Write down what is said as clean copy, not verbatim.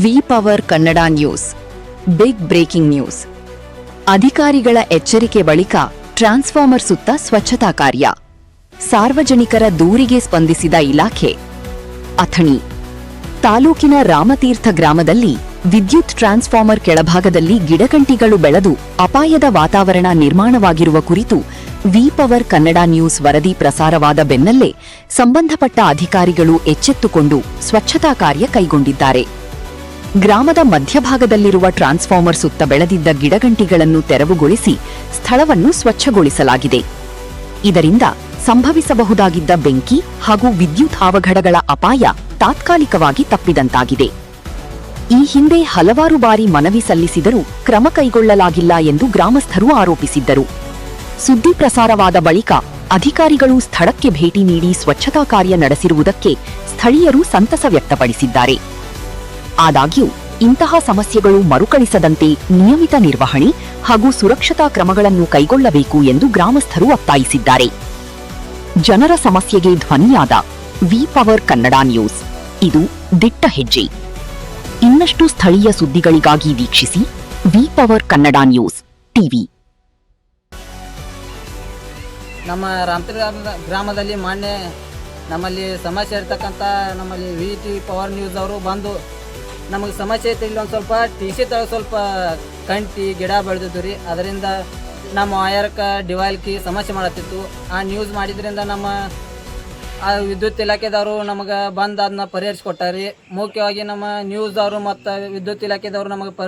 V power Kannada news. Big breaking news. ಅಧಿಕಾರಿಗಳ ಎಚ್ಚರಿಕೆ ಬಳಿಕ ಟ್ರಾನ್ಸ್ಫಾರ್ಮರ್ ಸುತ್ತ ಸ್ವಚ್ಛತಾ ಕಾರ್ಯ. ಸಾರ್ವಜನಿಕರ ದೂರಿಗೆ ಸ್ಪಂದಿಸಿದ ಇಲಾಖೆ. ಅಥಣಿ ತಾಲೂಕಿನ ರಾಮತೀರ್ಥ ಗ್ರಾಮದಲ್ಲಿ ವಿದ್ಯುತ್ ಟ್ರಾನ್ಸ್ಫಾರ್ಮರ್ ಕೆಳಭಾಗದಲ್ಲಿ ಗಿಡಗಂಟಿಗಳು ಬೆಳೆದು ಅಪಾಯದ ವಾತಾವರಣ ನಿರ್ಮಾಣವಾಗಿರುವ ಕುರಿತು ವಿ ಪವರ್ ಕನ್ನಡ ನ್ಯೂಸ್ ವರದಿ ಪ್ರಸಾರವಾದ ಬೆನ್ನಲ್ಲೇ ಸಂಬಂಧಪಟ್ಟ ಅಧಿಕಾರಿಗಳು ಎಚ್ಚೆತ್ತುಕೊಂಡು ಸ್ವಚ್ಛತಾ ಕಾರ್ಯ ಕೈಗೊಂಡಿದ್ದಾರೆ. ಗ್ರಾಮದ ಮಧ್ಯಭಾಗದಲ್ಲಿರುವ ಟ್ರಾನ್ಸ್ಫಾರ್ಮರ್ ಸುತ್ತ ಬೆಳೆದಿದ್ದ ಗಿಡಗಂಟಿಗಳನ್ನು ತೆರವುಗೊಳಿಸಿ ಸ್ಥಳವನ್ನು ಸ್ವಚ್ಛಗೊಳಿಸಲಾಗಿದೆ. ಇದರಿಂದ ಸಂಭವಿಸಬಹುದಾಗಿದ್ದ ಬೆಂಕಿ ಹಾಗೂ ವಿದ್ಯುತ್ ಅವಘಡಗಳ ಅಪಾಯ ತಾತ್ಕಾಲಿಕವಾಗಿ ತಪ್ಪಿದಂತಾಗಿದೆ. ಈ ಹಿಂದೆ ಹಲವಾರು ಬಾರಿ ಮನವಿ ಸಲ್ಲಿಸಿದರೂ ಕ್ರಮ ಕೈಗೊಳ್ಳಲಾಗಿಲ್ಲ ಎಂದು ಗ್ರಾಮಸ್ಥರು ಆರೋಪಿಸಿದ್ದರು. ಸುದ್ದಿ ಪ್ರಸಾರವಾದ ಬಳಿಕ ಅಧಿಕಾರಿಗಳು ಸ್ಥಳಕ್ಕೆ ಭೇಟಿ ನೀಡಿ ಸ್ವಚ್ಛತಾ ಕಾರ್ಯ ನಡೆಸಿರುವುದಕ್ಕೆ ಸ್ಥಳೀಯರು ಸಂತಸ ವ್ಯಕ್ತಪಡಿಸಿದ್ದಾರೆ. ಆದಾಗ್ಯೂ ಇಂತಹ ಸಮಸ್ಯೆಗಳು ಮರುಕಳಿಸದಂತೆ ನಿಯಮಿತ ನಿರ್ವಹಣೆ ಹಾಗೂ ಸುರಕ್ಷತಾ ಕ್ರಮಗಳನ್ನು ಕೈಗೊಳ್ಳಬೇಕು ಎಂದು ಗ್ರಾಮಸ್ಥರು ಒತ್ತಾಯಿಸಿದ್ದಾರೆ. ಜನರ ಸಮಸ್ಯೆಗೆ ಧ್ವನಿಯಾದ ವಿ ಪವರ್ ಕನ್ನಡ ನ್ಯೂಸ್. ಇದು ದಿಟ್ಟ ಹೆಜ್ಜೆ. ಇನ್ನಷ್ಟು ಸ್ಥಳೀಯ ಸುದ್ದಿಗಳಿಗಾಗಿ ವೀಕ್ಷಿಸಿ V power Kannada news TV. ನಮ್ಮ ರಾಮತೀರ್ಥ ಗ್ರಾಮದಲ್ಲಿ ನಮ್ಮಲ್ಲಿ ಸಮಸ್ಯೆ ಇರ್ತಕ್ಕಂಥ ನಮ್ಮಲ್ಲಿ ವಿ ಪವರ್ ನ್ಯೂಸ್ ಅವರು ಬಂದು ನಮಗೆ ಸಮಸ್ಯೆ ಐತೆ, ಇಲ್ಲಿ ಒಂದು ಸ್ವಲ್ಪ ಟಿ.ಸಿ ತಳ ಸ್ವಲ್ಪ ಕಂಟಿ ಗಿಡ ಬೆಳೆದಿದ್ದು ರೀ. ಅದರಿಂದ ನಮ್ಮ ವಾಯರ್ಕ್ಕೆ ಡಿವೈಲ್ಕಿ ಸಮಸ್ಯೆ ಮಾಡತ್ತಿತ್ತು. ಆ ನ್ಯೂಸ್ ಮಾಡಿದ್ರಿಂದ ನಮ್ಮ ಆ ವಿದ್ಯುತ್ ಇಲಾಖೆದವರು ನಮಗೆ ಬಂದು ಅದನ್ನ ಪರಿಹರಿಸ್ಕೊಟ್ಟಾರಿ. ಮುಖ್ಯವಾಗಿ ನಮ್ಮ ನ್ಯೂಸ್ದವರು ಮತ್ತು ವಿದ್ಯುತ್ ಇಲಾಖೆದವರು ನಮಗೆ